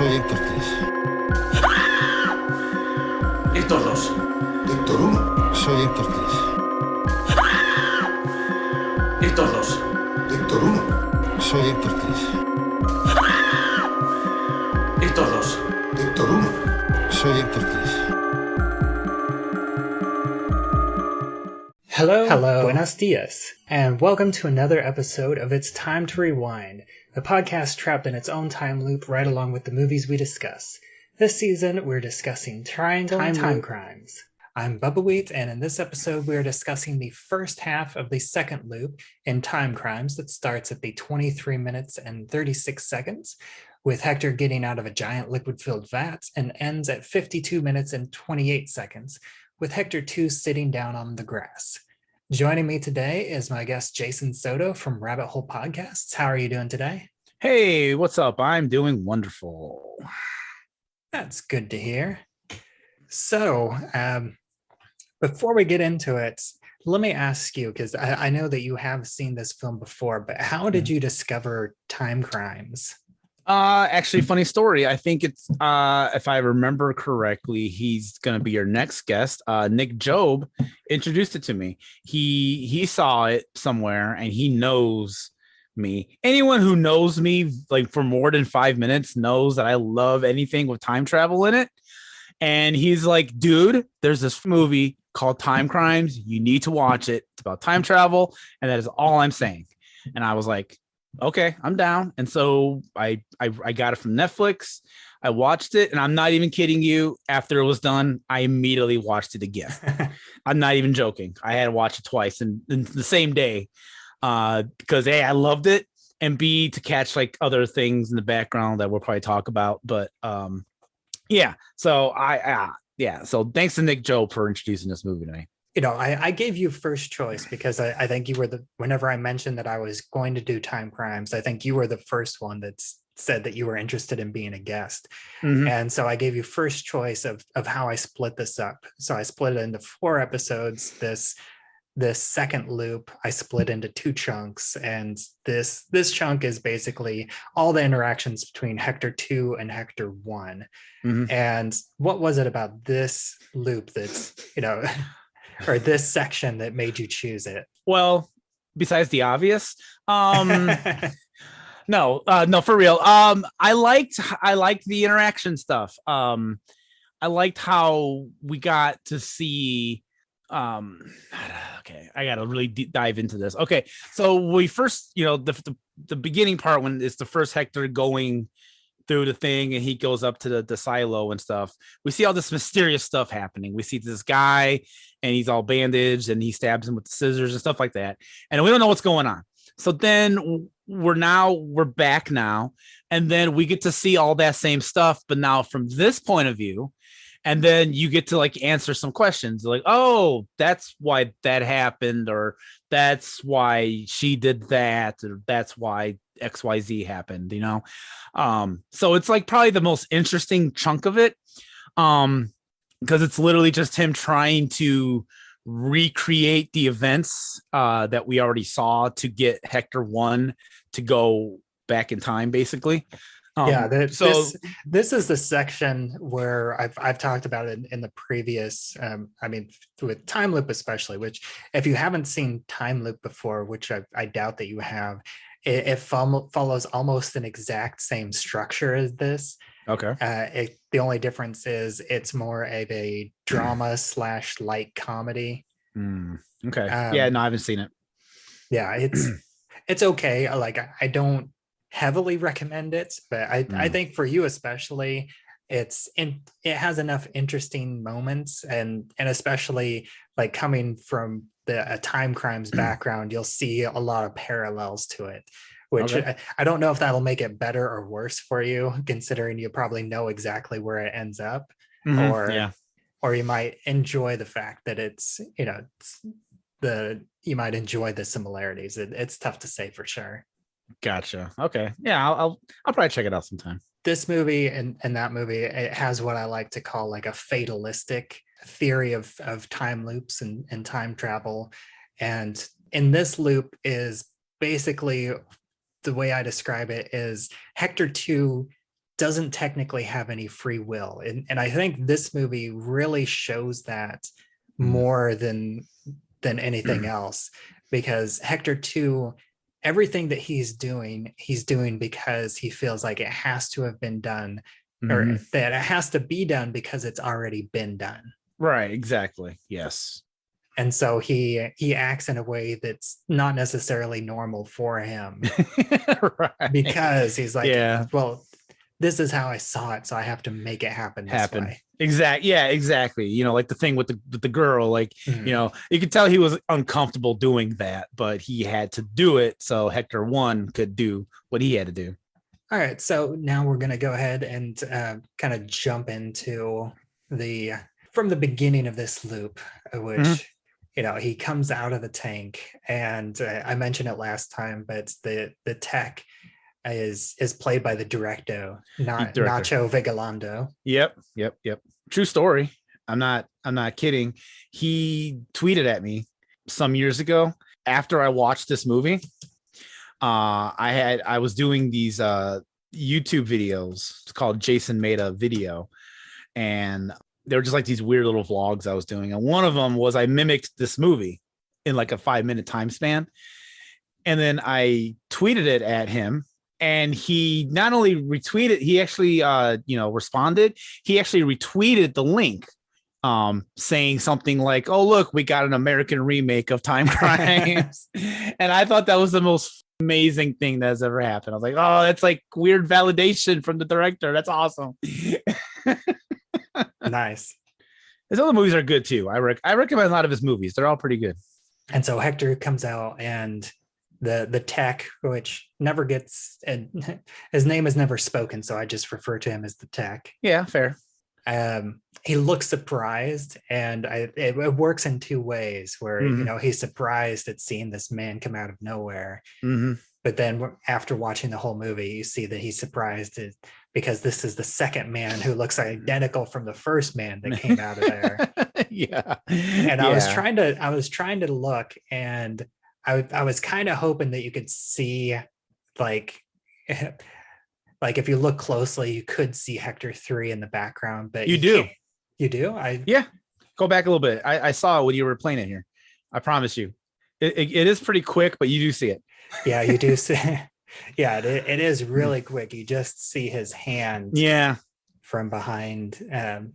Soy Héctor 3. Héctor 2. Héctor 1. Soy Héctor 3. Héctor 2. Héctor 1. Soy Héctor 3. Héctor 2. Héctor 1. Soy Héctor 3. Hello, buenos dias, and welcome to another episode of It's Time to Rewind, the podcast trapped in its own time loop right along with the movies we discuss. This season, we're discussing Timecrimes. I'm Bubbawheat, and in this episode, we're discussing the first half of the second loop in Timecrimes that starts at the 23 minutes and 36 seconds, with Hector getting out of a giant liquid-filled vat, and ends at 52 minutes and 28 seconds, with Hector 2 sitting down on the grass. Joining me today is my guest, Jason Soto from Rabbit Hole Podcasts. How are you doing today? Hey, what's up? I'm doing wonderful. That's good to hear. So, before we get into it, let me ask you, because I know that you have seen this film before, but how did you discover Timecrimes? Actually, funny story. I think it's if I remember correctly, he's gonna be your next guest. Nick Job introduced it to me. He saw it somewhere and he knows me. Anyone who knows me like for more than 5 minutes knows that I love anything with time travel in it. And he's like, dude, there's this movie called Timecrimes. You need to watch it. It's about time travel, and that is all I'm saying. And I was like, okay, I'm down. And so I got it from Netflix. I watched it, and I'm not even kidding you. After it was done, I immediately watched it again. I'm not even joking. I had to watch it twice in the same day because A, I loved it, and B, to catch like other things in the background that we'll probably talk about. But yeah, so so thanks to Nick Joe for introducing this movie to me. You know, I gave you first choice because I think you were whenever I mentioned that I was going to do Timecrimes, I think you were the first one that said that you were interested in being a guest. Mm-hmm. And so I gave you first choice of how I split this up. So I split it into 4 episodes. This second loop, I split into 2 chunks. And this chunk is basically all the interactions between Hector 2 and Hector 1. Mm-hmm. And what was it about this loop that's, or this section that made you choose it? Well, besides the obvious, no, for real. I liked the interaction stuff. I liked how we got to see. Okay, I gotta really dive into this. Okay, so we first, the beginning part when it's the first Hector going through the thing and he goes up to the silo and stuff. We see all this mysterious stuff happening. We see this guy and he's all bandaged and he stabs him with the scissors and stuff like that. And we don't know what's going on. So then we're back now. And then we get to see all that same stuff, but now from this point of view. And then you get to like answer some questions like, oh, that's why that happened, or that's why she did that, or that's why XYZ happened, So it's like probably the most interesting chunk of it. Because it's literally just him trying to recreate the events that we already saw to get Hector 1 to go back in time, basically. This is the section where I've talked about it in the previous, with Time Loop especially, which if you haven't seen Time Loop before, which I doubt that you have, it follows almost an exact same structure as this. Okay. The only difference is it's more of a drama / light comedy. Okay. I haven't seen it. Yeah, it's okay. Like I don't heavily recommend it, but I think for you especially, it has enough interesting moments, and especially like coming from a Timecrimes background, you'll see a lot of parallels to it, which I don't know if that'll make it better or worse for you, considering you probably know exactly where it ends up, or you might enjoy the fact that you might enjoy the similarities. It's tough to say for sure. Gotcha. Okay. Yeah, I'll probably check it out sometime. This movie and that movie, it has what I like to call like a fatalistic theory of time loops and time travel. And in this loop is basically, the way I describe it is Hector 2 doesn't technically have any free will. And I think this movie really shows that more than anything else, because Hector 2, everything that he's doing because he feels like it has to have been done, or that it has to be done because it's already been done. Right, exactly. Yes. And so he acts in a way that's not necessarily normal for him. Right. Because he's like, well, this is how I saw it, so I have to make it happen this way. Exactly. Yeah, exactly. You know, like the thing with the girl, like, you know, you could tell he was uncomfortable doing that, but he had to do it so Hector 1 could do what he had to do. All right, so now we're going to go ahead and kind of jump into from the beginning of this loop, which, you know, he comes out of the tank, and I mentioned it last time, but the tech is played by the director, Nacho Vigalondo. Yep. True story. I'm not kidding. He tweeted at me some years ago after I watched this movie. I was doing these YouTube videos. It's called Jason Made a Video, and they were just like these weird little vlogs I was doing. And one of them was I mimicked this movie in like a 5-minute time span, and then I tweeted it at him. And he not only retweeted, he actually, responded. He actually retweeted the link, saying something like, "Oh, look, we got an American remake of Timecrimes." And I thought that was the most amazing thing that's ever happened. I was like, "Oh, that's like weird validation from the director. That's awesome." Nice. His other movies are good too. I recommend a lot of his movies. They're all pretty good. And so Hector comes out, and the tech, which never gets, and his name is never spoken, so I just refer to him as the tech. Yeah, fair. He looks surprised, and it works in two ways, where you know, he's surprised at seeing this man come out of nowhere, but then after watching the whole movie, you see that he's surprised because this is the second man who looks identical from the first man that came out of there. Yeah. And I was trying to look, and I was kind of hoping that you could see, like if you look closely, you could see Hector 3 in the background, but you do. Yeah. Go back a little bit. I saw it when you were playing it here. I promise you. It is pretty quick, but you do see it. Yeah, you do see. Yeah, it is really quick. You just see his hand. Yeah. From behind, and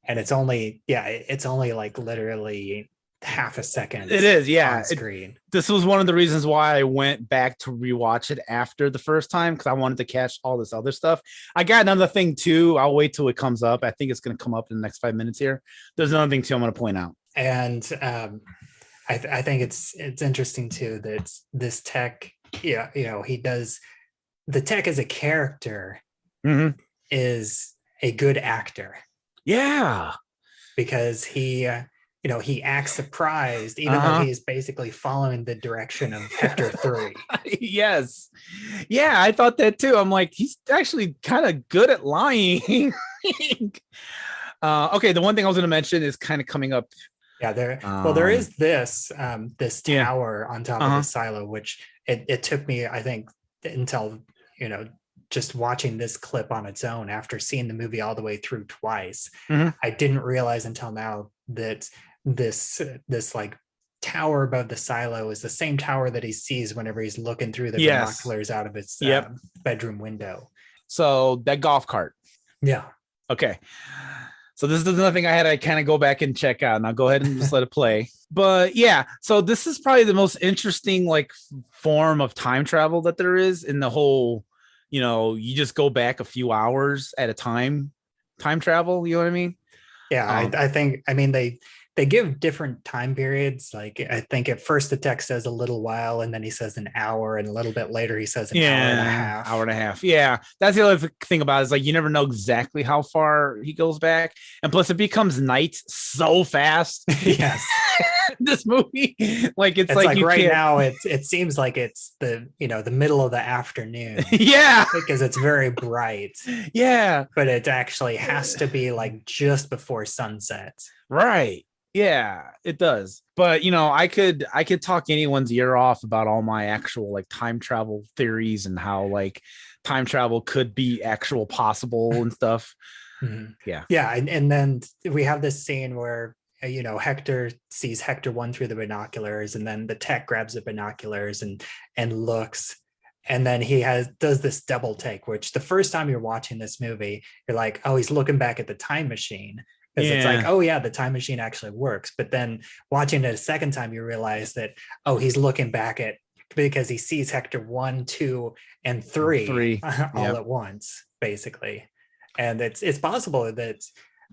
it's only like literally half a second. It is, yeah. On screen. This was one of the reasons why I went back to rewatch it after the first time, because I wanted to catch all this other stuff. I got another thing too. I'll wait till it comes up. I think it's going to come up in the next 5 minutes here. There's another thing too I'm going to point out. And I think it's interesting too that this tech, you know, he does, the tech as a character is a good actor. Yeah. Because he acts surprised, even though he's basically following the direction of Hector 3. Yes. Yeah, I thought that too. I'm like, he's actually kind of good at lying. Okay, the one thing I was going to mention is kind of coming up. Yeah, there is this tower on top of the silo, which it took me, I think, until, you know, just watching this clip on its own after seeing the movie all the way through twice. I didn't realize until now that this like tower above the silo is the same tower that he sees whenever he's looking through the binoculars out of his bedroom window. So that golf cart. Yeah. Okay. So this is another thing I had to kind of go back and check out, and I'll go ahead and just let it play. But yeah, so this is probably the most interesting like form of time travel that there is in the whole, you know, you just go back a few hours at a time travel. You know what I mean? Yeah, I think, I mean, they give different time periods. Like, I think at first the text says a little while, and then he says an hour, and a little bit later he says an hour and a half. Yeah, that's the other thing about it, is like you never know exactly how far he goes back, and plus it becomes night so fast. Yes. This movie, like it's like right now it seems like it's the middle of the afternoon. Yeah, because it's very bright. Yeah, but it actually has to be like just before sunset. Right. Yeah, it does. But you know, I could talk anyone's ear off about all my actual like time travel theories and how like time travel could be actual possible and stuff. Mhm. Yeah. Yeah, and then we have this scene where Hector sees Hector 1 through the binoculars, and then the tech grabs the binoculars and looks, and then he does this double take, which the first time you're watching this movie, you're like, oh, he's looking back at the time machine. Because it's like, Yeah. oh yeah, the time machine actually works. But then watching it a second time, you realize that, oh, he's looking back at, because he sees Hector 1, 2, and 3 Three. all Yep. at once, basically. And it's possible that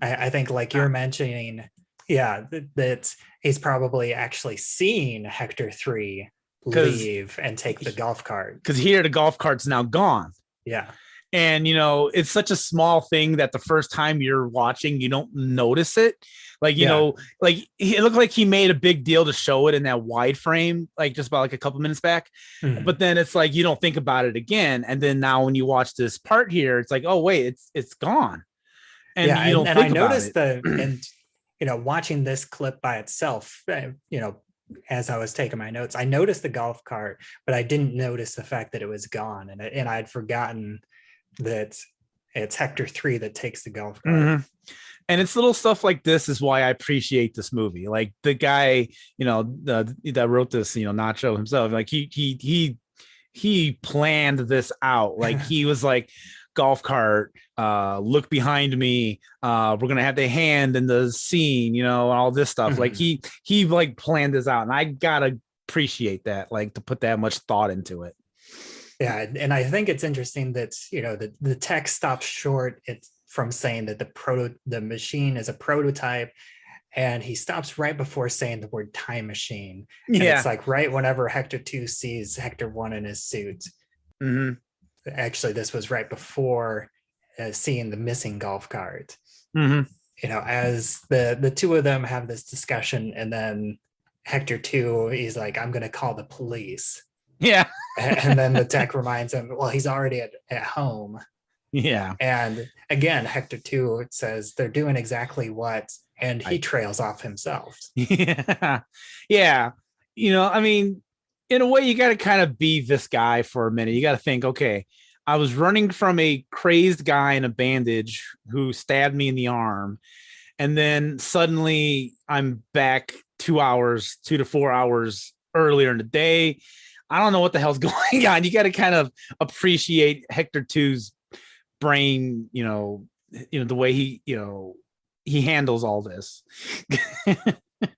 I think, like you're mentioning, yeah, that he's probably actually seen Hector 3 Because leave and take the golf cart. here the golf cart's now gone. Yeah. And you know, it's such a small thing that the first time you're watching, you don't notice it. Like, you Yeah. know, like it looked like he made a big deal to show it in that wide frame, like just about like a couple minutes back. Mhm. But then it's like you don't think about it again. And then now when you watch this part here, it's like, oh wait, it's gone. And yeah, you don't and think I about noticed it. watching this clip by itself, as I was taking my notes, I noticed the golf cart, but I didn't notice the fact that it was gone, and I'd forgotten that it's Hector 3 that takes the golf cart. Mhm. And it's little stuff like this is why I appreciate this movie. Like the guy, that wrote this, Nacho himself, like he planned this out. Like he was like, golf cart, look behind me, we're gonna have the hand in the scene, all this stuff. Like he like planned this out, and I gotta appreciate that, like to put that much thought into it. Yeah, and I think it's interesting that the text stops short from saying that the machine is a prototype, and he stops right before saying the word time machine. And it's like right whenever Hector 2 sees Hector 1 in his suit. Mm-hmm. Actually, this was right before seeing the missing golf cart. Mm-hmm. As the two of them have this discussion, and then Hector 2, he's like, I'm going to call the police. Yeah. And then the tech reminds him, well, he's already at home. Yeah. And again, Hector 2 says they're doing exactly what, and he trails off himself. Yeah. Yeah. I mean, in a way, you got to kind of be this guy for a minute. You got to think, okay, I was running from a crazed guy in a bandage who stabbed me in the arm. And then suddenly I'm back 2 to 4 hours earlier in the day. I don't know what the hell's going on. You got to kind of appreciate Hector 2's brain, the way he handles all this.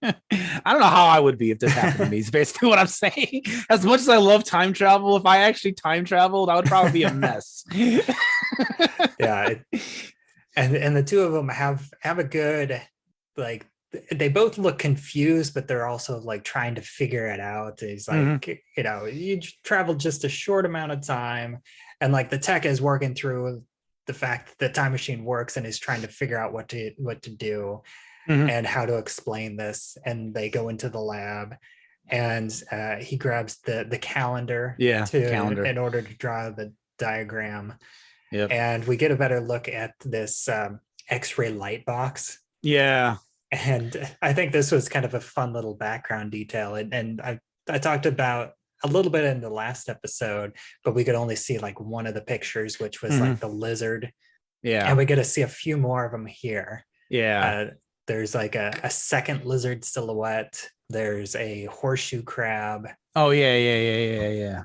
I don't know how I would be if this happened to me. Is basically what I'm saying. As much as I love time travel, if I actually time traveled, I would probably be a mess. Yeah, and the two of them have a good, like, they both look confused, but they're also like trying to figure it out. It's like, you traveled just a short amount of time, and like the tech is working through the fact that the time machine works and is trying to figure out what to do. And how to explain this. And they go into the lab, and he grabs the calendar, in order to draw the diagram. Yep. And we get a better look at this X-ray light box. Yeah. And I think this was kind of a fun little background detail. And I talked about a little bit in the last episode, but we could only see like one of the pictures, which was like the lizard. Yeah. And we get to see a few more of them here. Yeah. There's like a second lizard silhouette. There's a horseshoe crab. Oh, yeah.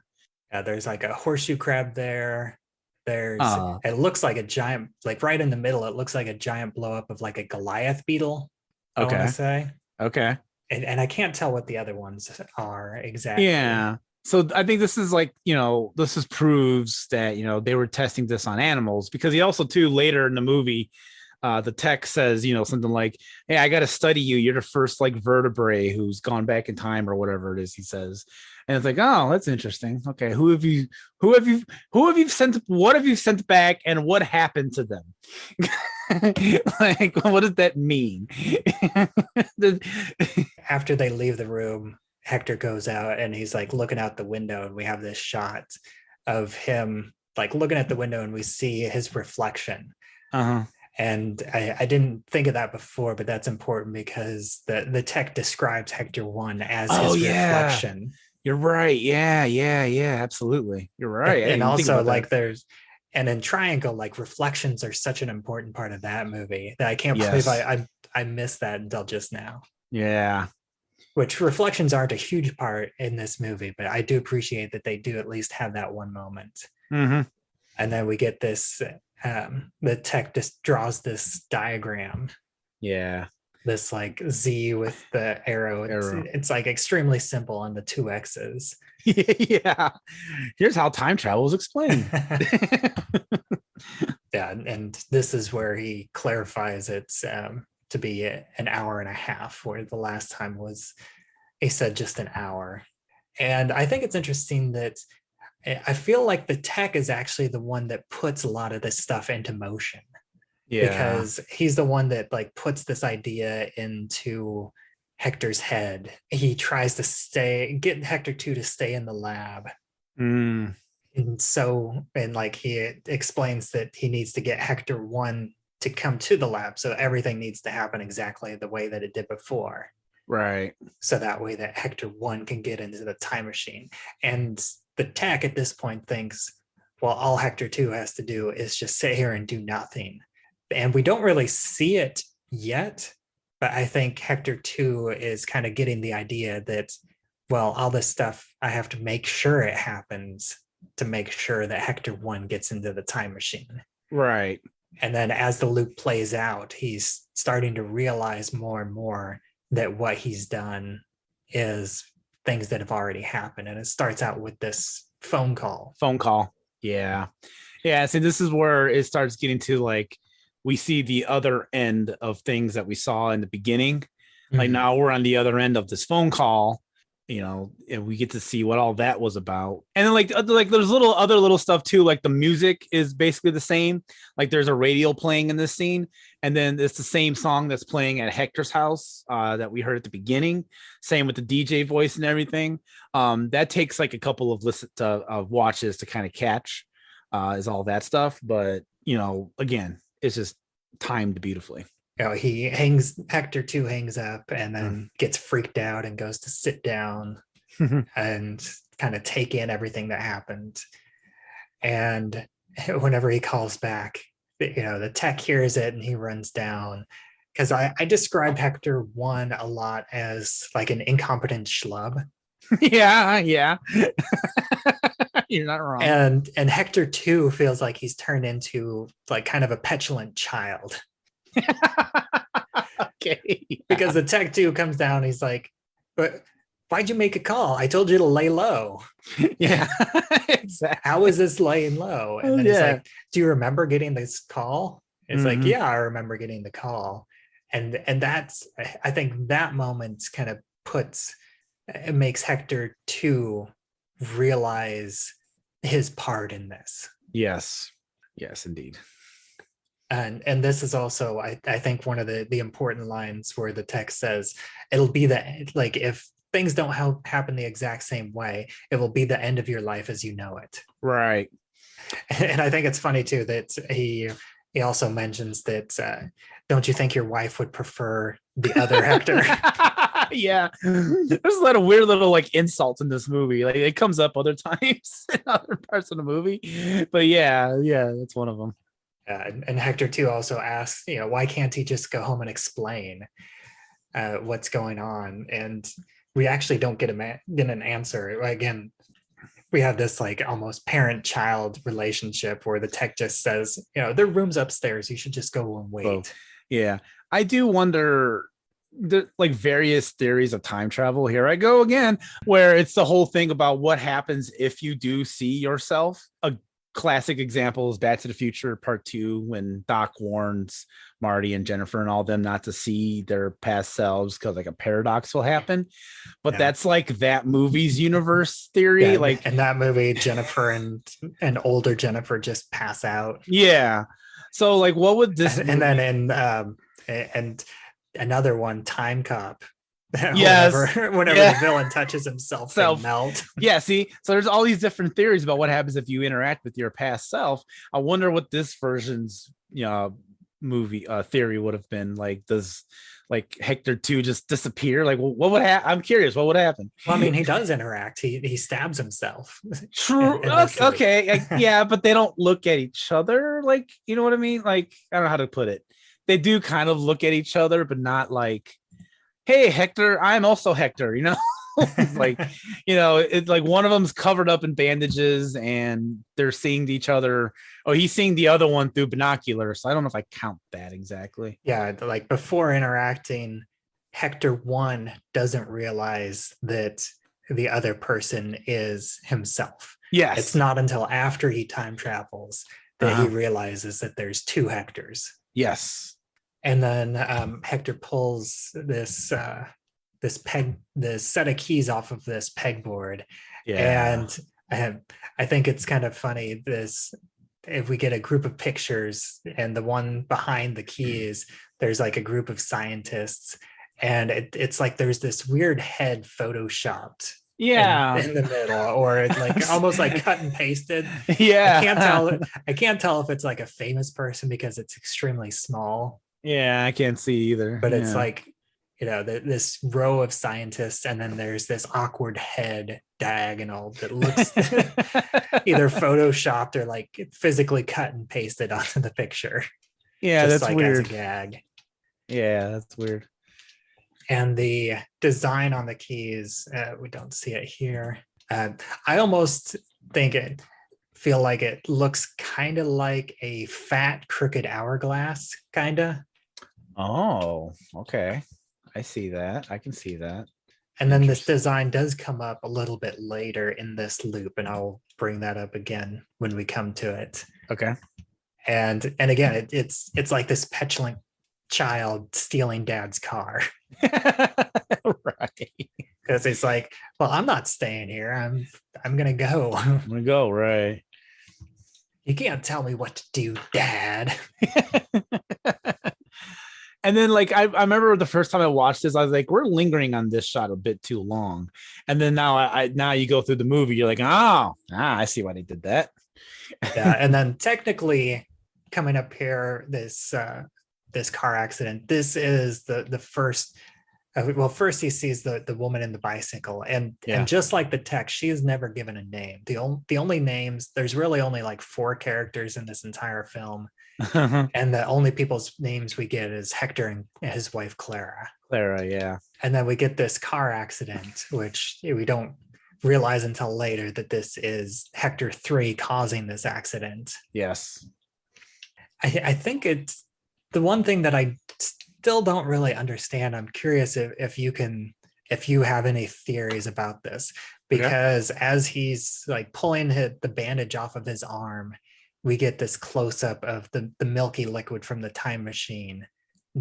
There's like a horseshoe crab there. It looks like a giant, like right in the middle, it looks like a giant blow up of like a Goliath beetle. I want to say. Okay. And I can't tell what the other ones are exactly. Yeah. So I think this is like, this proves that, they were testing this on animals, because he also too later in the movie, the tech says, something like, hey, I got to study you. You're the first like vertebrae who's gone back in time, or whatever it is he says. And it's like, oh, that's interesting. Okay. What have you sent back, and what happened to them? Like, what does that mean? After they leave the room, Hector goes out and he's like looking out the window, and we have this shot of him like looking at the window, and we see his reflection. And I didn't think of that before, but that's important because the tech describes Hector 1 as his reflection. You're right. Yeah, absolutely. You're right. And also like and in Triangle, like reflections are such an important part of that movie that I can't believe I missed that until just now. Yeah. Which reflections aren't a huge part in this movie, but I do appreciate that they do at least have that one moment. Mm-hmm. And then we get this, the tech just draws this diagram. Yeah. This like Z with the arrow. It's like extremely simple on the 2 X's. Yeah. Here's how time travel is explained. Yeah. And this is where he clarifies it's to be an hour and a half, where the last time he said just an hour. And I think it's interesting that I feel like the tech is actually the one that puts a lot of this stuff into motion. Yeah. Because he's the one that like puts this idea into Hector's head. He tries to get Hector 2 to stay in the lab. And like he explains that he needs to get Hector 1 to come to the lab. So everything needs to happen exactly the way that it did before. Right. So that way that Hector 1 can get into the time machine. And the tech at this point thinks, well, all Hector 2 has to do is just sit here and do nothing. And we don't really see it yet, but I think Hector 2 is kind of getting the idea that, well, all this stuff, I have to make sure it happens to make sure that Hector 1 gets into the time machine. Right. And then as the loop plays out, he's starting to realize more and more that what he's done is things that have already happened. And it starts out with this phone call. Yeah. See, this is where it starts getting to like, we see the other end of things that we saw in the beginning. Like now we're on the other end of this phone call, and we get to see what all that was about. And then like there's other little stuff too. Like the music is basically the same. Like there's a radio playing in this scene, and then it's the same song that's playing at Hector's house that we heard at the beginning. Same with the DJ voice and everything. That takes like a couple of watches to kind of catch is all that stuff. But again, it's just timed beautifully. Hector 2 hangs up and then gets freaked out and goes to sit down and kind of take in everything that happened. And whenever he calls back, the tech hears it and he runs down. Because I describe Hector 1 a lot as like an incompetent schlub. Yeah. You're not wrong. And Hector 2 feels like he's turned into like kind of a petulant child. Okay. Because the tech 2 comes down, he's like, but why'd you make a call? I told you to lay low. Yeah. Exactly. How is this laying low? And then he's like, do you remember getting this call? It's like, yeah, I remember getting the call. And that's, I think that moment kind of it makes Hector 2 realize his part in this. Yes, indeed. And this is also, I think, one of the important lines where the text says, it'll be like, if things don't happen the exact same way, it will be the end of your life as you know it. Right. And I think it's funny too that he also mentions that, don't you think your wife would prefer the other Hector? Yeah, there's a lot of weird little like insults in this movie. Like it comes up other times in other parts of the movie, but yeah, that's one of them. And Hector 2 also asks, why can't he just go home and explain what's going on? And we actually don't get an answer. Again, we have this like almost parent-child relationship where the tech just says, their room's upstairs. You should just go and wait. Oh, yeah, I do wonder. Like various theories of time travel. Here I go again, where it's the whole thing about what happens if you do see yourself. A classic example is Back to the Future Part 2, when Doc warns Marty and Jennifer and all them not to see their past selves because like a paradox will happen. But that's like that movie's universe theory. Yeah, like in that movie, Jennifer and older Jennifer just pass out. Yeah. So like, what would this? And then and another one, Time Cop. Yes. Whenever the villain touches himself, they melt. Yeah, see, so there's all these different theories about what happens if you interact with your past self. I wonder what this version's movie theory would have been like, does like Hector 2 just disappear? Like, what would happen? I'm curious, what would happen? Well, I mean, he does interact. He stabs himself. True. Okay. Yeah, but they don't look at each other. Like, you know what I mean? Like, I don't know how to put it. They do kind of look at each other, but not like, hey, Hector, I'm also Hector, you know? Like, you know, it's like one of them's covered up in bandages and they're seeing each other. Oh, he's seeing the other one through binoculars. So I don't know if I count that exactly. Yeah, like before interacting, Hector 1 doesn't realize that the other person is himself. Yes. It's not until after he time travels that he realizes that there's 2 Hectors. Yes. And then Hector pulls this set of keys off of this pegboard. Yeah. And I think it's kind of funny, if we get a group of pictures and the one behind the keys, there's like a group of scientists, and it's like there's this weird head photoshopped in the middle, or like almost like cut and pasted. Yeah. I can't tell if it's like a famous person because it's extremely small. Yeah, I can't see either. But it's like, you know, this row of scientists, and then there's this awkward head diagonal that looks either photoshopped or like physically cut and pasted onto the picture. Yeah, just that's like weird. As a gag. Yeah, that's weird. And the design on the keys, we don't see it here. I almost feel like it looks kind of like a fat, crooked hourglass, kind of. Oh, okay. I see that. I can see that. And then this design does come up a little bit later in this loop, and I'll bring that up again when we come to it. Okay. And again, it's like this petulant child stealing dad's car. Right. Because it's like, well, I'm not staying here. I'm gonna go. I'm gonna go, right. You can't tell me what to do, Dad. And then like I remember the first time I watched this, I was like, we're lingering on this shot a bit too long. And then now you go through the movie, you're like, I see why they did that. Yeah, and then technically coming up here, this car accident, this is the first. First he sees the woman in the bicycle, and just like the text, she is never given a name. The only names, there's really only like 4 characters in this entire film. And the only people's names we get is Hector and his wife Clara, yeah. And then we get this car accident, which we don't realize until later that this is Hector 3 causing this accident. Yes. I think it's the one thing that I still don't really understand. I'm curious if you have any theories about this, because as he's like pulling the bandage off of his arm, we get this close-up of the milky liquid from the time machine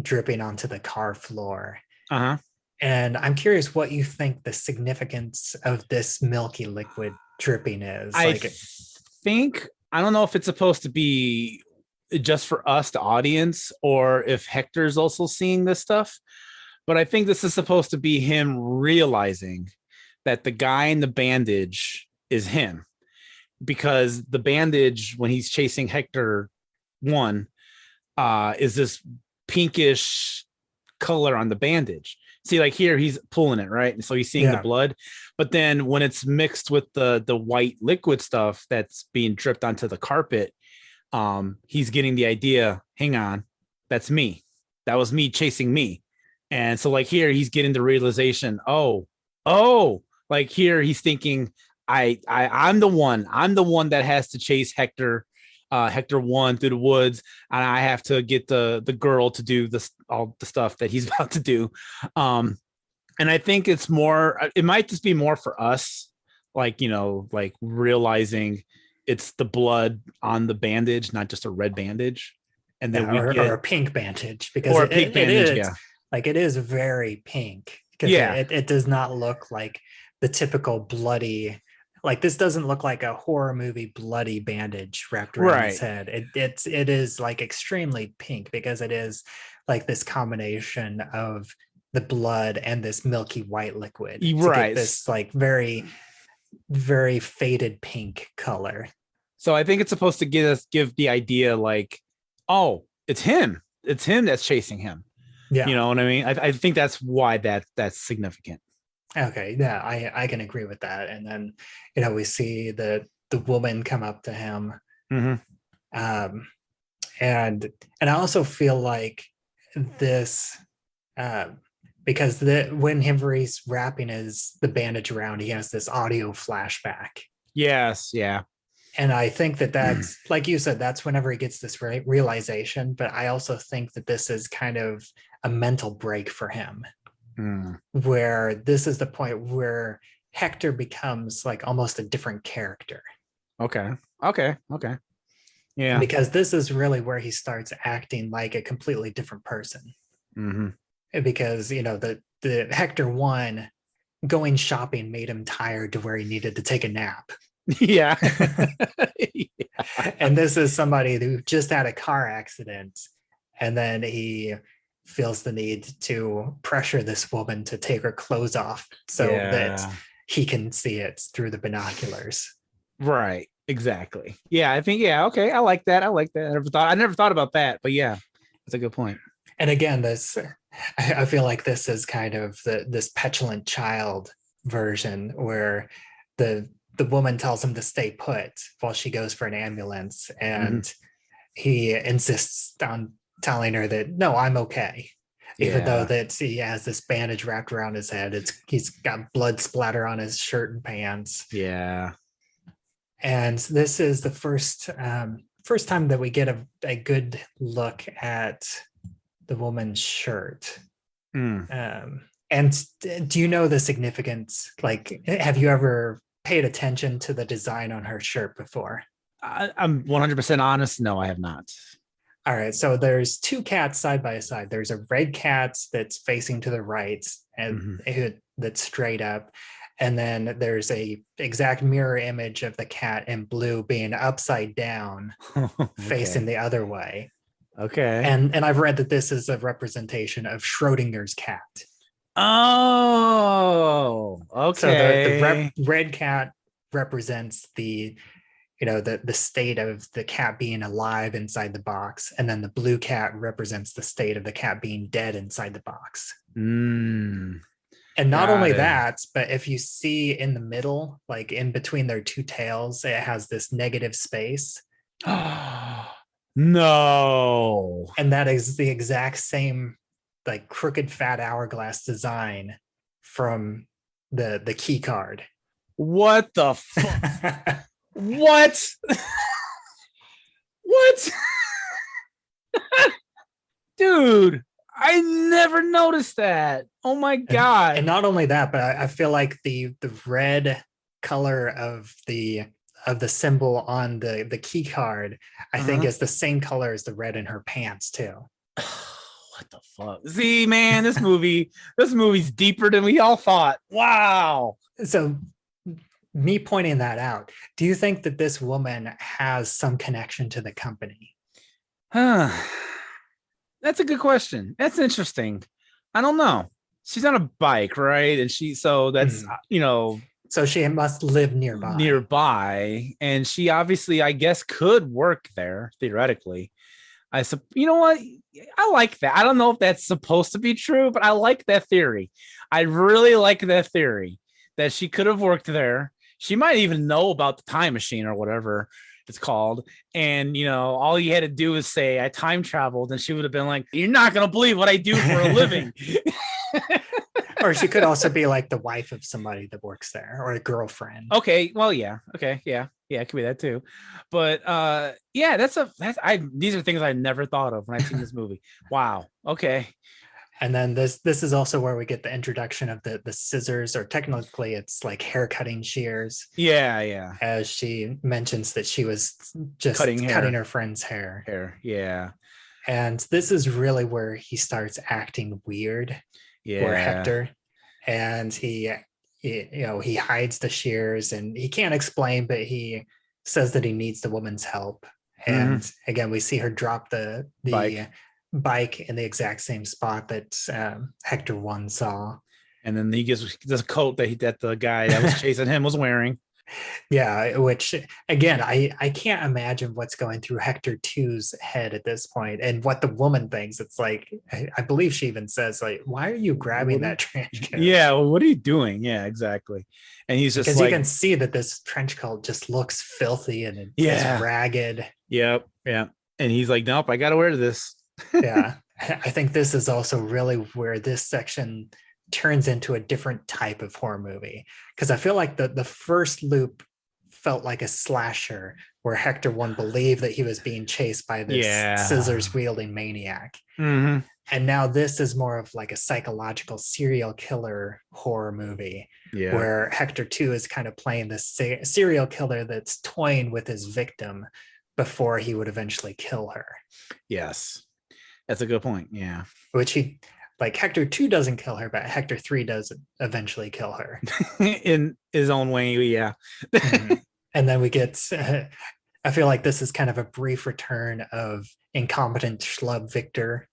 dripping onto the car floor. And I'm curious what you think the significance of this milky liquid dripping is. I don't know if it's supposed to be just for us, the audience, or if Hector's also seeing this stuff, but I think this is supposed to be him realizing that the guy in the bandage is him. Because the bandage, when he's chasing Hector 1, is this pinkish color on the bandage. See, like here, he's pulling it, right? And so he's seeing the blood. But then when it's mixed with the white liquid stuff that's being dripped onto the carpet, he's getting the idea, hang on, that's me. That was me chasing me. And so like here, he's getting the realization, like here, he's thinking, I'm the one that has to chase Hector 1 through the woods, and I have to get the girl to do all the stuff that he's about to do. And I think it might just be more for us, like, you know, like realizing it's the blood on the bandage, not just a red bandage. And then or a pink bandage, because it is very pink. It does not look like the typical bloody. Like, this doesn't look like a horror movie bloody bandage wrapped around his head. It is like extremely pink, because it is like this combination of the blood and this milky white liquid. Right. This like very, very faded pink color. So I think it's supposed to give the idea like, oh, it's him. it's him that's chasing him. Yeah. You know what I mean? I think that's why that's significant. Okay. Yeah, I can agree with that. And then, we see the woman come up to him. Mhm. And I also feel like this, because when Himvery's wrapping the bandage around, he has this audio flashback. Yes, yeah. And I think that's, like you said, that's whenever he gets this realization. But I also think that this is kind of a mental break for him, where this is the point where Hector becomes like almost a different character. Okay. Yeah. Because this is really where he starts acting like a completely different person. Because, the Hector 1 going shopping made him tired to where he needed to take a nap. Yeah. And this is somebody who just had a car accident, and then he feels the need to pressure this woman to take her clothes off so that he can see it through the binoculars. Right. Exactly. Yeah, I think, okay. I like that. I never thought about that, but yeah, that's a good point. And again, I feel like this is kind of this petulant child version where the woman tells him to stay put while she goes for an ambulance, and he insists on telling her that, no, I'm okay. Even though that he has this bandage wrapped around his head. He's got blood splatter on his shirt and pants. Yeah. And this is the first time that we get a good look at the woman's shirt. And do you know the significance? Like, have you ever paid attention to the design on her shirt before? I'm 100% honest. No, I have not. All right. So there's two cats side by side. There's a red cat that's facing to the right and that's straight up. And then there's a exact mirror image of the cat in blue being upside down, facing the other way. Okay. And I've read that this is a representation of Schrodinger's cat. Oh, okay. So the red cat represents the state of the cat being alive inside the box, and then the blue cat represents the state of the cat being dead inside the box. And not only that, but if you see in the middle, like in between their two tails, it has this negative space. No. And that is the exact same like crooked fat hourglass design from the key card. What the fuck? What? What? Dude, I never noticed that. Oh my God. And not only that, but I feel like the red color of the symbol on the key card, I think is the same color as the red in her pants too. What the fuck? See, man, this movie's deeper than we all thought. Wow. So me pointing that out, do you think that this woman has some connection to the company? That's a good question. That's interesting. I don't know. She's on a bike, right? And so she must live nearby. And she obviously, I guess, could work there theoretically. You know what? I like that. I don't know if that's supposed to be true, but I like that theory. I really like that theory that she could have worked there. She might even know about the time machine or whatever it's called. And, all you had to do is say, I time traveled. And she would have been like, you're not going to believe what I do for a living. Or she could also be like the wife of somebody that works there, or a girlfriend. Okay. Well, yeah. Okay. Yeah. Yeah. It could be that too. But these are things I never thought of when I've seen this movie. Wow. Okay. And then this is also where we get the introduction of the scissors, or technically it's like hair cutting shears. Yeah, yeah. As she mentions that she was just cutting her friend's hair. Yeah. And this is really where he starts acting weird. Yeah. Or Hector. And he hides the shears, and he can't explain, but he says that he needs the woman's help. And again, we see her drop the bike in the exact same spot that Hector 1 saw. And then he gives this coat that the guy that was chasing him was wearing. Yeah, which again, I can't imagine what's going through Hector 2's head at this point and what the woman thinks. It's like I believe she even says, like, why are you grabbing that trench coat? Yeah, well, what are you doing? Yeah, exactly. And he's just Because like, you can see that this trench coat just looks filthy and it's ragged. Yep, yeah. And he's like, nope, I gotta wear this. Yeah. I think this is also really where this section turns into a different type of horror movie. Because I feel like the first loop felt like a slasher where Hector 1 believed that he was being chased by this scissors wielding maniac. Mm-hmm. And now this is more of like a psychological serial killer horror movie where Hector 2 is kind of playing this serial killer that's toying with his victim before he would eventually kill her. Yes, that's a good point. Yeah. Which like Hector 2 doesn't kill her, but Hector 3 does eventually kill her. In his own way, yeah. Mm-hmm. And then we get, I feel like this is kind of a brief return of incompetent schlub Hector,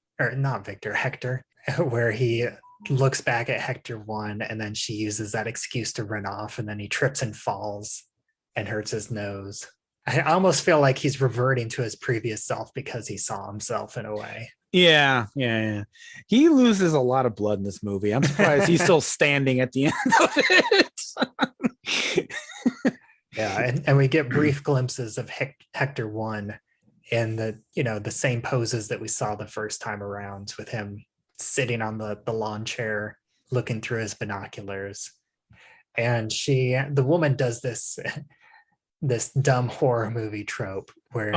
where he looks back at Hector 1 and then she uses that excuse to run off and then he trips and falls and hurts his nose. I almost feel like he's reverting to his previous self because he saw himself in a way. Yeah. He loses a lot of blood in this movie. I'm surprised he's still standing at the end of it. Yeah, and we get brief glimpses of Hector 1 in the same poses that we saw the first time around, with him sitting on the lawn chair looking through his binoculars. And the woman does this dumb horror movie trope where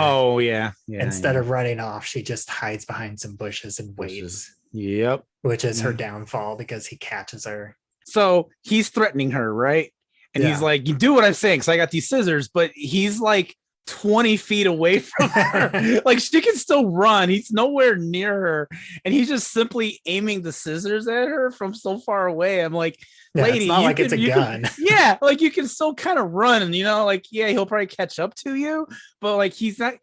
instead of running off, she just hides behind some bushes and waits. Yep. Which is her downfall because he catches her. So he's threatening her, right? And he's like, you do what I'm saying, because I got these scissors, but he's like 20 feet away from her. Like, she can still run. He's nowhere near her. And he's just simply aiming the scissors at her from so far away. I'm like, lady, it's not like it's a gun. Like you can still kind of run, and like, he'll probably catch up to you, but like he's not,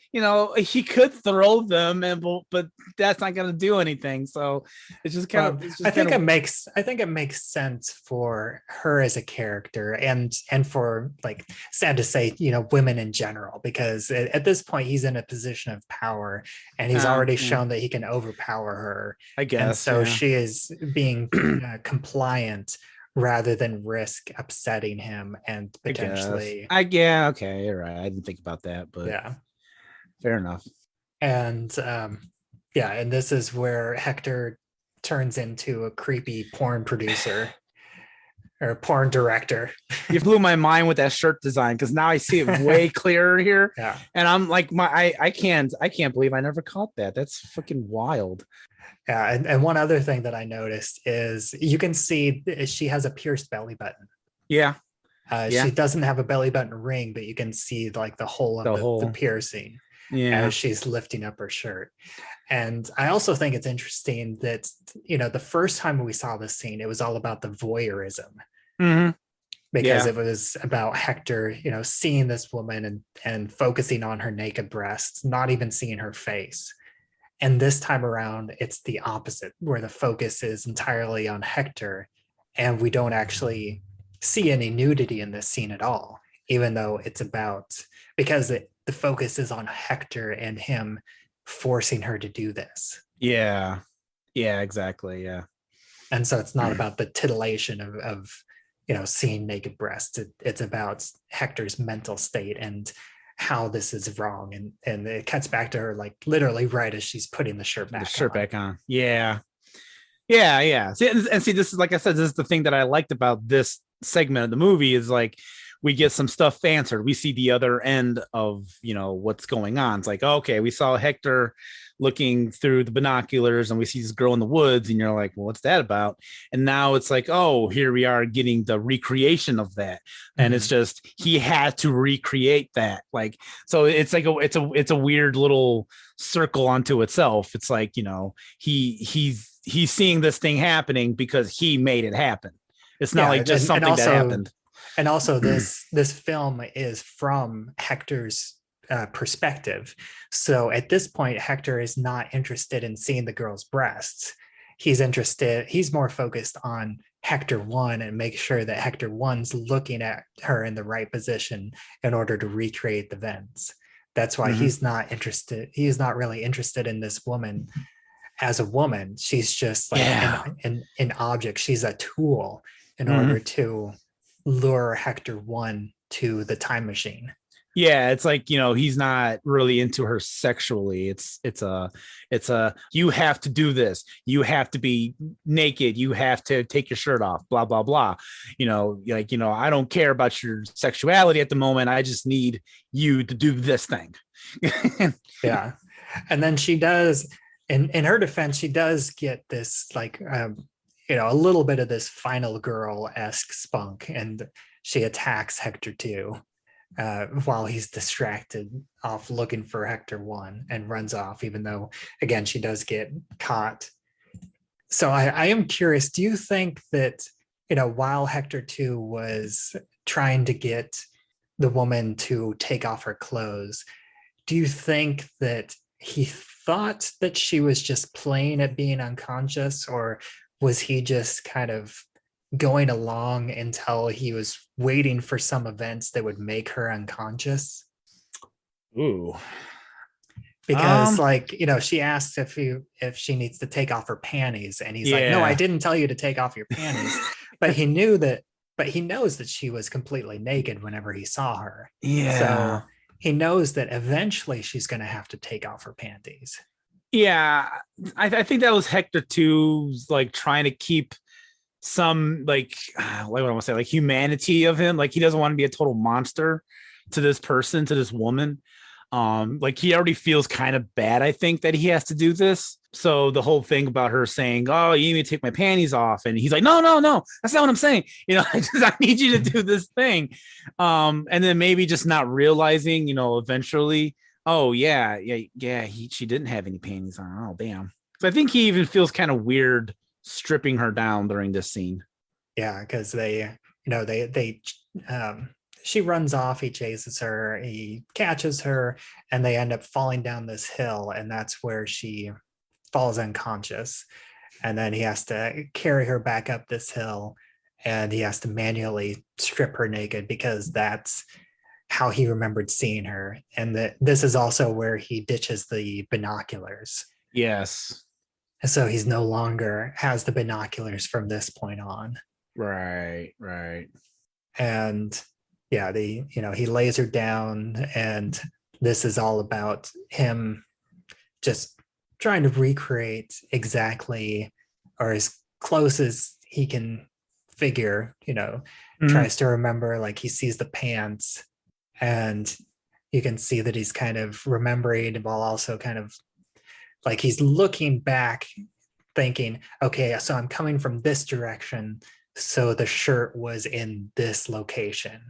he could throw them, but that's not gonna do anything. So it's just kind of. I think it makes sense for her as a character, and for, like, sad to say, women in general, because at this point he's in a position of power, and he's already shown that he can overpower her. I guess. And so she is being compliant rather than risk upsetting him and potentially. Okay, you're right. I didn't think about that, but fair enough. And and this is where Hector turns into a creepy porn producer or porn director. You blew my mind with that shirt design, because now I see it way clearer here. Yeah. And I'm like, I can't believe I never caught that. That's fucking wild. Yeah, and one other thing that I noticed is you can see she has a pierced belly button. Yeah. She doesn't have a belly button ring, but you can see like the hole of the piercing as she's lifting up her shirt. And I also think it's interesting that, the first time we saw this scene, it was all about the voyeurism. Mm-hmm. Because it was about Hector, seeing this woman and focusing on her naked breasts, not even seeing her face. And this time around, it's the opposite, where the focus is entirely on Hector, and we don't actually see any nudity in this scene at all, even though it's because the focus is on Hector and him forcing her to do this. Yeah, exactly. Yeah. And so it's not about the titillation of seeing naked breasts. It's about Hector's mental state and how this is wrong, and it cuts back to her, like, literally right as she's putting the shirt back on. Yeah. See, this is, like I said, this is the thing that I liked about this segment of the movie, is like we get some stuff answered. We see the other end of what's going on. It's like, okay, we saw Hector looking through the binoculars and we see this girl in the woods, and you're like, well, what's that about? And now it's like, oh, here we are getting the recreation of that. And it's just, he had to recreate that. Like, so it's like it's a weird little circle unto itself. It's like, he's seeing this thing happening because he made it happen. It's not like just something that happened. And also this film is from Hector's perspective. So at this point, Hector is not interested in seeing the girl's breasts. He's more focused on Hector 1 and make sure that Hector 1's looking at her in the right position in order to recreate the vents. That's why he's not interested. He is not really interested in this woman as a woman. She's just like an object. She's a tool in order to lure Hector 1 to the time machine. Yeah, it's like, he's not really into her sexually. It's a you have to do this. You have to be naked. You have to take your shirt off, blah, blah, blah. I don't care about your sexuality at the moment. I just need you to do this thing. Yeah. And then she does, in her defense, she does get this like, a little bit of this final girl-esque spunk, and she attacks Hector 2. While he's distracted off looking for Hector 1 and runs off, even though, again, she does get caught. So I am curious, do you think that, while Hector 2 was trying to get the woman to take off her clothes, do you think that he thought that she was just playing at being unconscious, or was he just kind of going along until he was waiting for some events that would make her unconscious? Ooh. Because she asks if she needs to take off her panties, and he's like, no, I didn't tell you to take off your panties. But he knows that she was completely naked whenever he saw her. Yeah. So he knows that eventually she's going to have to take off her panties. Yeah. I think that was Hector 2's like trying to keep some like what do I want to say, like humanity of him. Like he doesn't want to be a total monster to this person, to this woman. Like he already feels kind of bad, I think, that he has to do this. So the whole thing about her saying, oh, you need me to take my panties off, and he's like, no, that's not what I'm saying. I need you to do this thing. And then maybe just not realizing, eventually, oh she didn't have any panties on. Oh damn. So I think he even feels kind of weird stripping her down during this scene. Yeah, because she runs off, he chases her, he catches her, and they end up falling down this hill, and that's where she falls unconscious. And then he has to carry her back up this hill, and he has to manually strip her naked because that's how he remembered seeing her. And this is also where he ditches the binoculars. Yes. So he's no longer has the binoculars from this point on. Right. And yeah, he lays her down, and this is all about him just trying to recreate exactly, or as close as he can figure, tries to remember, like he sees the pants, and you can see that he's kind of remembering while also kind of like he's looking back thinking, okay, so I'm coming from this direction, so the shirt was in this location.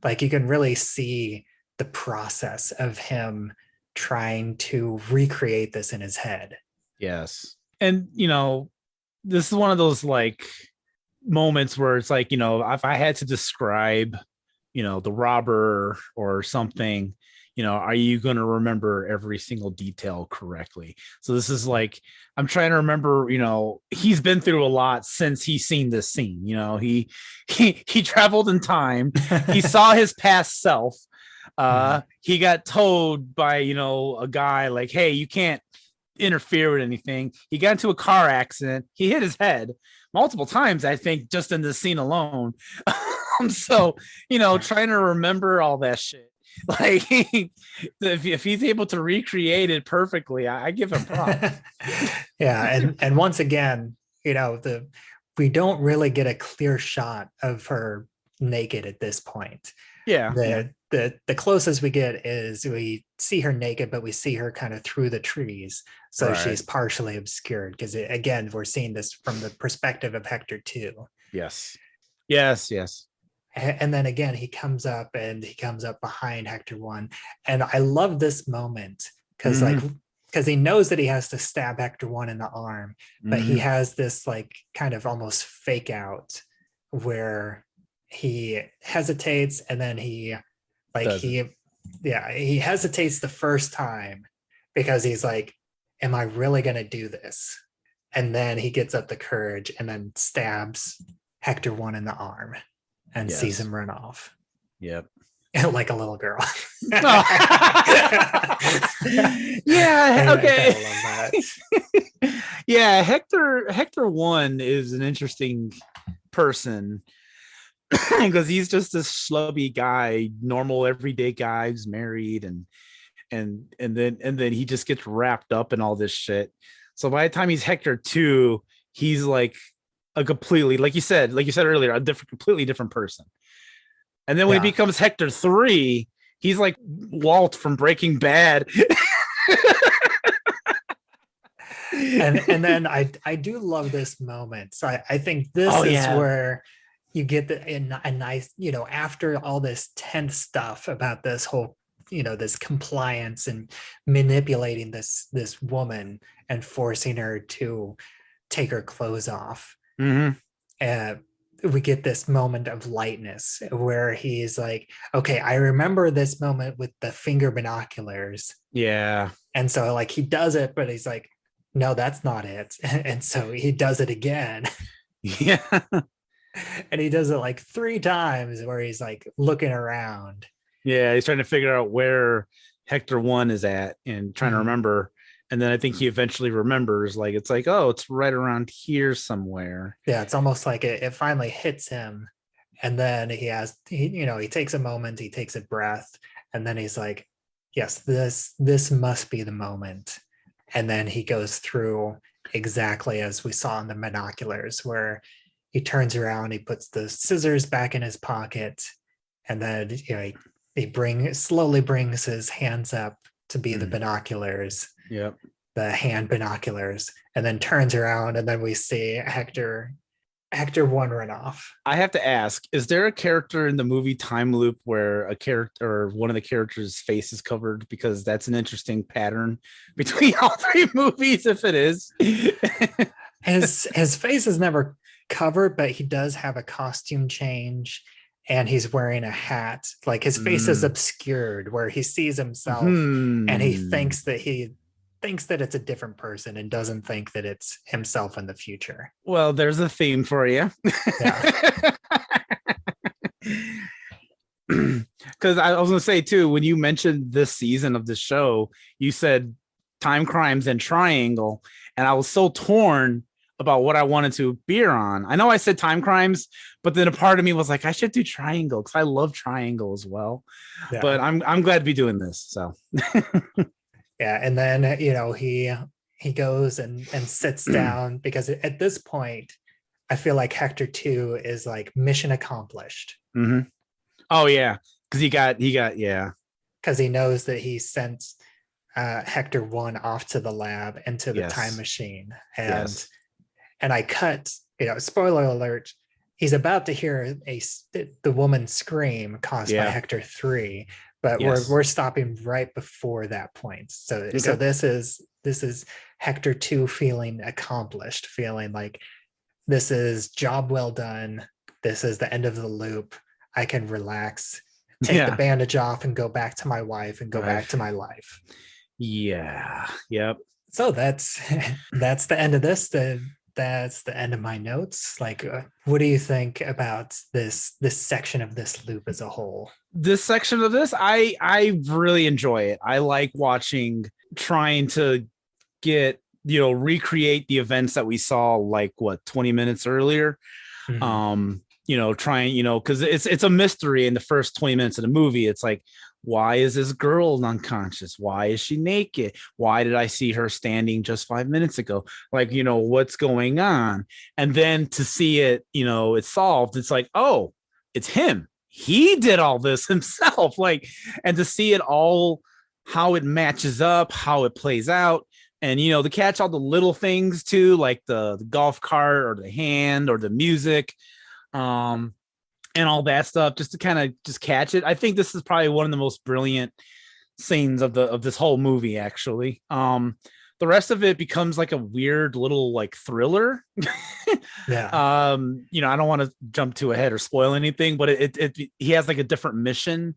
Like you can really see the process of him trying to recreate this in his head. Yes. And this is one of those like moments where it's like, if I had to describe the robber or something, are you going to remember every single detail correctly? So this is like, I'm trying to remember, he's been through a lot since he's seen this scene. He traveled in time. He saw his past self. He got told by, a guy like, hey, you can't interfere with anything. He got into a car accident. He hit his head multiple times, I think, just in this scene alone. So, trying to remember all that shit. Like if he's able to recreate it perfectly, I give him props. Yeah, and once again, we don't really get a clear shot of her naked at this point. Yeah. The closest we get is we see her naked, but we see her kind of through the trees, so she's partially obscured, because again, we're seeing this from the perspective of Hector 2. Yes. And then again, he comes up behind Hector 1. And I love this moment because he knows that he has to stab Hector 1 in the arm, but he has this like kind of almost fake out where he hesitates, and then he hesitates the first time because he's like, am I really going to do this? And then he gets up the courage and then stabs Hector one in the arm and sees him run off. Yep. Like a little girl. Yeah. Okay. I love that. Yeah. Hector 1 is an interesting person because he's just this schlubby guy, normal everyday guy who's married, and then he just gets wrapped up in all this shit. So by the time he's Hector 2, he's like a completely, like you said earlier, completely different person. And then when he becomes Hector 3, he's like Walt from Breaking Bad. and then I do love this moment. So I think this is where you get a nice, after all this tense stuff about this whole, this compliance and manipulating this woman and forcing her to take her clothes off. Mm-hmm. We get this moment of lightness where he's like, okay, I remember this moment with the finger binoculars. Yeah. And so like he does it, but he's like, no, that's not it. And so he does it again. Yeah. And he does it like 3 times where he's like looking around. Yeah, he's trying to figure out where Hector 1 is at and trying to remember. And then I think he eventually remembers, like, it's like, oh, it's right around here somewhere. Yeah, it's almost like it finally hits him. And then he takes a moment, he takes a breath, and then he's like, yes, this must be the moment. And then he goes through exactly as we saw in the binoculars, where he turns around, he puts the scissors back in his pocket, and then he slowly brings his hands up to be the binoculars. Yep. The hand binoculars, and then turns around, and then we see Hector 1 run off. I have to ask, is there a character in the movie Time Loop where a character or one of the characters' face is covered? Because that's an interesting pattern between all 3 movies, if it is. His face is never covered, but he does have a costume change, and he's wearing a hat. Like his face is obscured, where he sees himself and he thinks that it's a different person and doesn't think that it's himself in the future. Well, there's a theme for you. Yeah. Because I was going to say too, when you mentioned this season of the show, you said Timecrimes and Triangle, and I was so torn about what I wanted to veer on. I know I said Timecrimes, but then a part of me was like, I should do Triangle because I love Triangle as well. Yeah. But I'm glad to be doing this. So yeah, and then he goes and sits down, because at this point I feel like Hector 2 is like mission accomplished. Mm-hmm. Oh yeah, because he got because he knows that he sent Hector 1 off to the lab into the time machine, and I cut, spoiler alert, he's about to hear the woman scream caused by Hector 3, but we're stopping right before that point. So this is Hector 2 feeling accomplished, feeling like this is job well done. This is the end of the loop. I can relax, take the bandage off, and go back to my wife and go back to my life. Yeah. Yep. So that's the end of this. That's the end of my notes. Like, what do you think about this section of this loop as a whole? This section of this, I really enjoy it. I like trying to get, recreate the events that we saw like 20 minutes earlier. Mm-hmm. Trying, because it's a mystery in the first 20 minutes of the movie. It's like, why is this girl unconscious? Why is she naked? Why did I see her standing just 5 minutes ago? Like, what's going on? And then to see it, it's solved. It's like, oh, it's him. He did all this himself. Like, and to see it all, how it matches up, how it plays out. And, to catch all the little things too, like the golf cart or the hand or the music. And all that stuff, just to kind of just catch it. I think this is probably one of the most brilliant scenes of this whole movie, actually. The rest of it becomes like a weird little like thriller. Yeah. I don't want to jump too ahead or spoil anything, but he has like a different mission,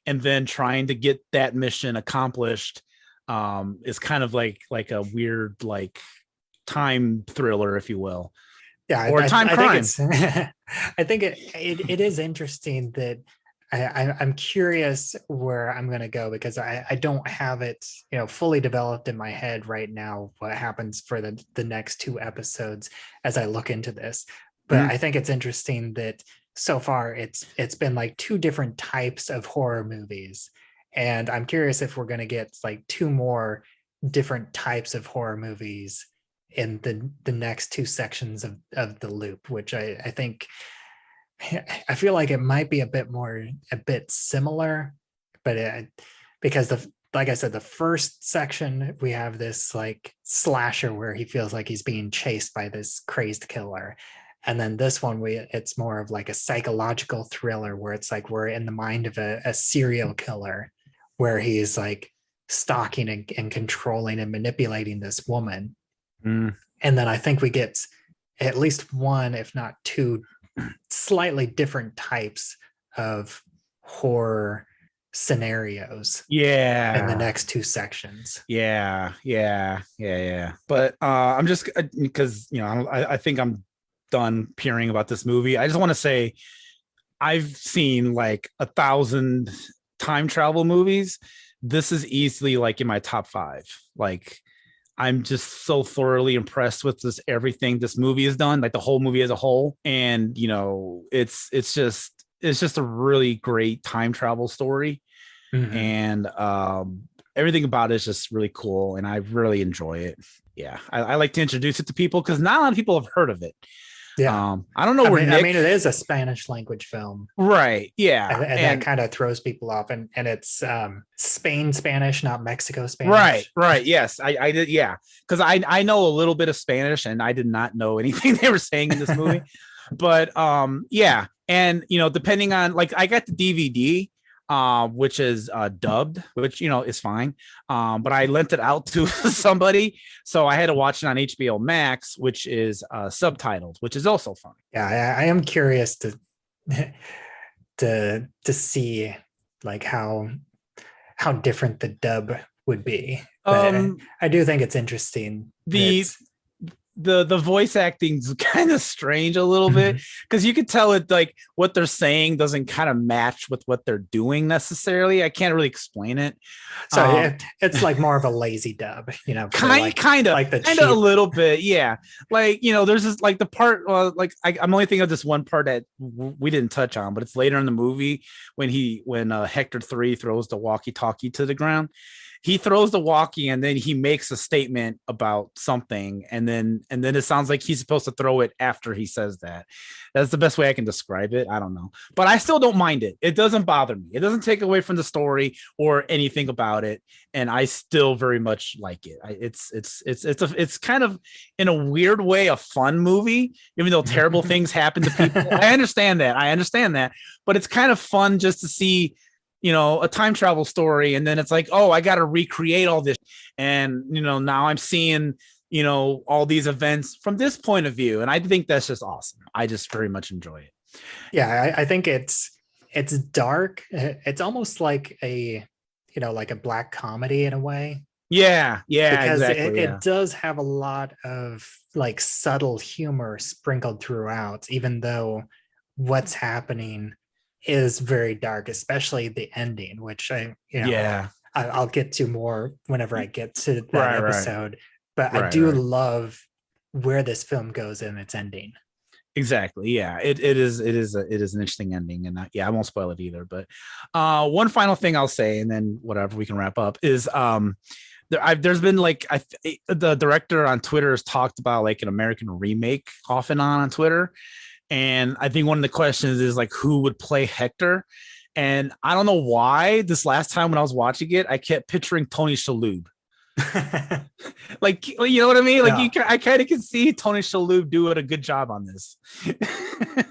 and then trying to get that mission accomplished is kind of like a weird like time thriller, if you will. Yeah, or time I think crimes. I think it is interesting that I'm curious where I'm going to go, because I don't have it, fully developed in my head right now, what happens for the next two episodes as I look into this. But Mhm. I think it's interesting that so far it's been like two different types of horror movies. And I'm curious if we're going to get like two more different types of horror movies in the next two sections of the loop, which I think I feel like it might be a bit similar, but because like I said, the first section we have this like slasher where he feels like he's being chased by this crazed killer, and then this one it's more of like a psychological thriller where it's like we're in the mind of a serial killer, where he's like stalking and controlling and manipulating this woman. Mm. And then I think we get at least one, if not two, slightly different types of horror scenarios in the Yeah. next two sections. Yeah. But I'm just because I think I'm done peering about this movie. I just want to say I've seen like 1,000 time travel movies. This is easily like in my top 5. Like, I'm just so thoroughly impressed with everything this movie has done, like the whole movie as a whole. And it's just a really great time travel story. Mm-hmm. And everything about it is just really cool, and I really enjoy it. Yeah, I like to introduce it to people because not a lot of people have heard of it. Yeah. I don't know where Nick... I mean, it is a Spanish language film, right? Yeah, and that kind of throws people off, and it's Spain Spanish, not Mexico Spanish. Right. Yes, I did. Yeah, because I know a little bit of Spanish, and I did not know anything they were saying in this movie. But yeah, and depending on, like, I got the DVD, which is dubbed, which is fine. But I lent it out to somebody, so I had to watch it on HBO Max, which is subtitled, which is also fun. Yeah, I am curious to see like how different the dub would be. But I do think it's interesting. The voice acting's kind of strange a little bit, because you could tell it, like, what they're saying doesn't kind of match with what they're doing necessarily. I can't really explain it. So it's like more of a lazy dub, kind of a little bit. Yeah. Like, there's this, like, the part, I'm only thinking of this one part that we didn't touch on, but it's later in the movie when Hector 3 throws the walkie-talkie to the ground. He throws the walkie and then he makes a statement about something, and then it sounds like he's supposed to throw it after he says that. That's the best way I can describe it. I don't know, but I still don't mind it. It doesn't bother me. It doesn't take away from the story or anything about it, and I still very much like it. It's kind of, in a weird way, a fun movie, even though terrible things happen to people. I understand that, but it's kind of fun just to see a time travel story, and then it's like, oh, I got to recreate all this, and now I'm seeing all these events from this point of view, and I think that's just awesome. I just very much enjoy it. Yeah, I think it's dark. It's almost like a like a black comedy in a way. Yeah, because exactly. It does have a lot of like subtle humor sprinkled throughout, even though what's happening is very dark, especially the ending, which I'll get to more whenever I get to that episode. But I do love where this film goes in its ending. Exactly. Yeah, it is an interesting ending, and I won't spoil it either. But one final thing I'll say, and then whatever, we can wrap up, is there's been like the director on Twitter has talked about like an American remake off and on Twitter. And I think one of the questions is like, who would play Hector? And I don't know why this last time when I was watching it, I kept picturing Tony Shalhoub. Like, you know what I mean? Like, I kind of can see Tony Shalhoub doing a good job on this.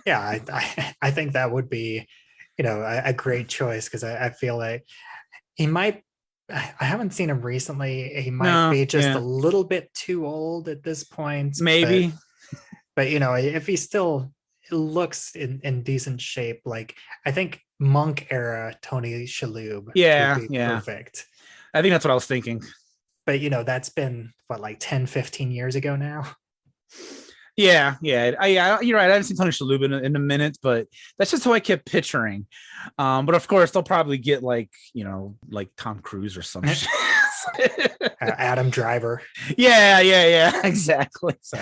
Yeah, I think that would be, a great choice, because I feel like he might. I haven't seen him recently. He might be just a little bit too old at this point. Maybe. But if he still looks in decent shape, like I think Monk era Tony Shalhoub would be perfect. I think that's what I was thinking. But that's been what, like 10-15 years ago now. Yeah, you're right. I haven't seen Tony Shalhoub in a minute, but that's just who I kept picturing. But of course, they'll probably get like Tom Cruise or some shit. Adam Driver. Yeah, exactly. So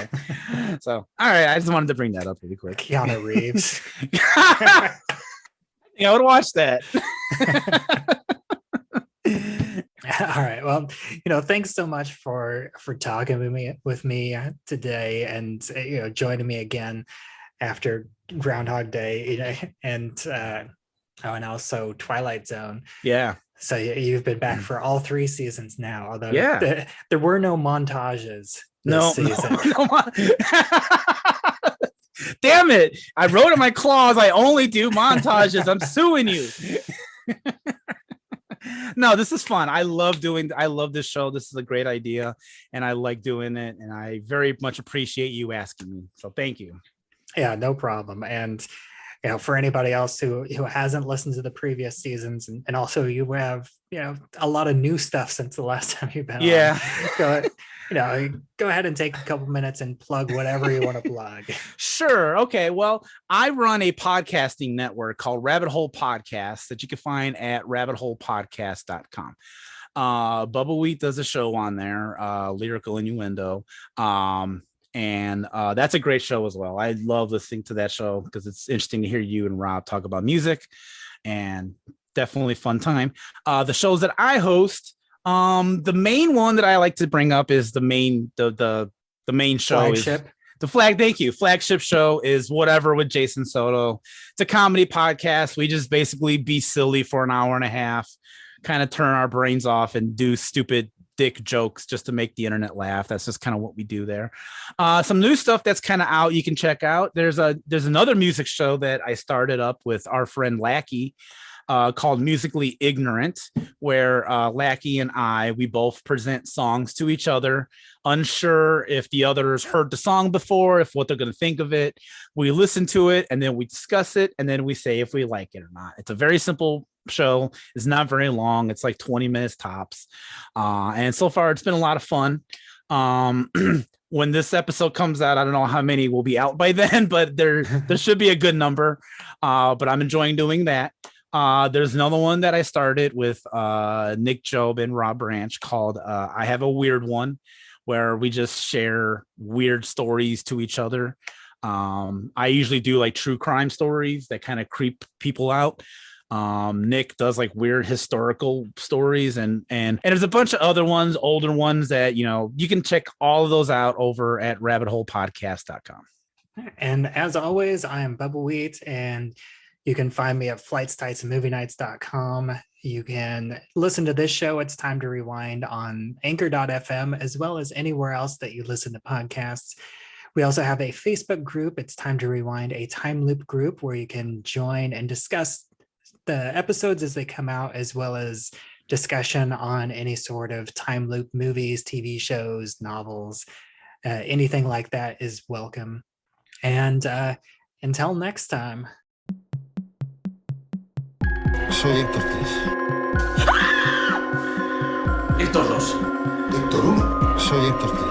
all right. I just wanted to bring that up really quick. Keanu Reeves. Yeah, I would watch that. All right. Well, thanks so much for talking with me today, and joining me again after Groundhog Day, and also Twilight Zone. Yeah. So you've been back for all 3 seasons now, although there were no montages this season. No. Damn it. I wrote in my clause, I only do montages. I'm suing you. No, this is fun. I love this show. This is a great idea, and I like doing it, and I very much appreciate you asking me. So thank you. Yeah, no problem. And for anybody else who hasn't listened to the previous seasons, and also you have a lot of new stuff since the last time you've been on. Go ahead and take a couple minutes and plug whatever you want to plug. Sure. Okay. Well, I run a podcasting network called Rabbit Hole Podcast that you can find at rabbitholepodcast.com. Bubbawheat does a show on there, Lyrical Innuendo. And that's a great show as well. I love listening to that show because it's interesting to hear you and Rob talk about music, and definitely fun time. The shows that I host, the main one that I like to bring up is the main show. Flagship. Thank you. Flagship show is Whatever with Jason Soto. It's a comedy podcast. We just basically be silly for an hour and a half, kind of turn our brains off and do stupid dick jokes just to make the internet laugh. That's just kind of what we do there. Some new stuff that's kind of out you can check out. There's another music show that I started up with our friend Lackey, called Musically Ignorant, where Lackey and we both present songs to each other, unsure if the other's heard the song before, if what they're going to think of it. We listen to it, and then we discuss it, and then we say if we like it or not. It's a very simple show. It's not very long. It's like 20 minutes tops. And so far, it's been a lot of fun. When this episode comes out, I don't know how many will be out by then, but there should be a good number. But I'm enjoying doing that. There's another one that I started with Nick Job and Rob Branch called I Have a Weird One, where we just share weird stories to each other. I usually do like true crime stories that kind of creep people out. Nick does like weird historical stories, and there's a bunch of other ones, older ones that you can check all of those out over at rabbitholepodcast.com. And as always, I am Bubbawheat, and you can find me at flights, tights, and movie nights.com. You can listen to this show, It's Time to Rewind, on anchor.fm, as well as anywhere else that you listen to podcasts. We also have a Facebook group, It's Time to Rewind, a time loop group where you can join and discuss the episodes as they come out, as well as discussion on any sort of time loop movies, TV shows, novels, anything like that is welcome. And until next time. Soy Hector 3. Hector 2. Hector 1. Soy Hector 3.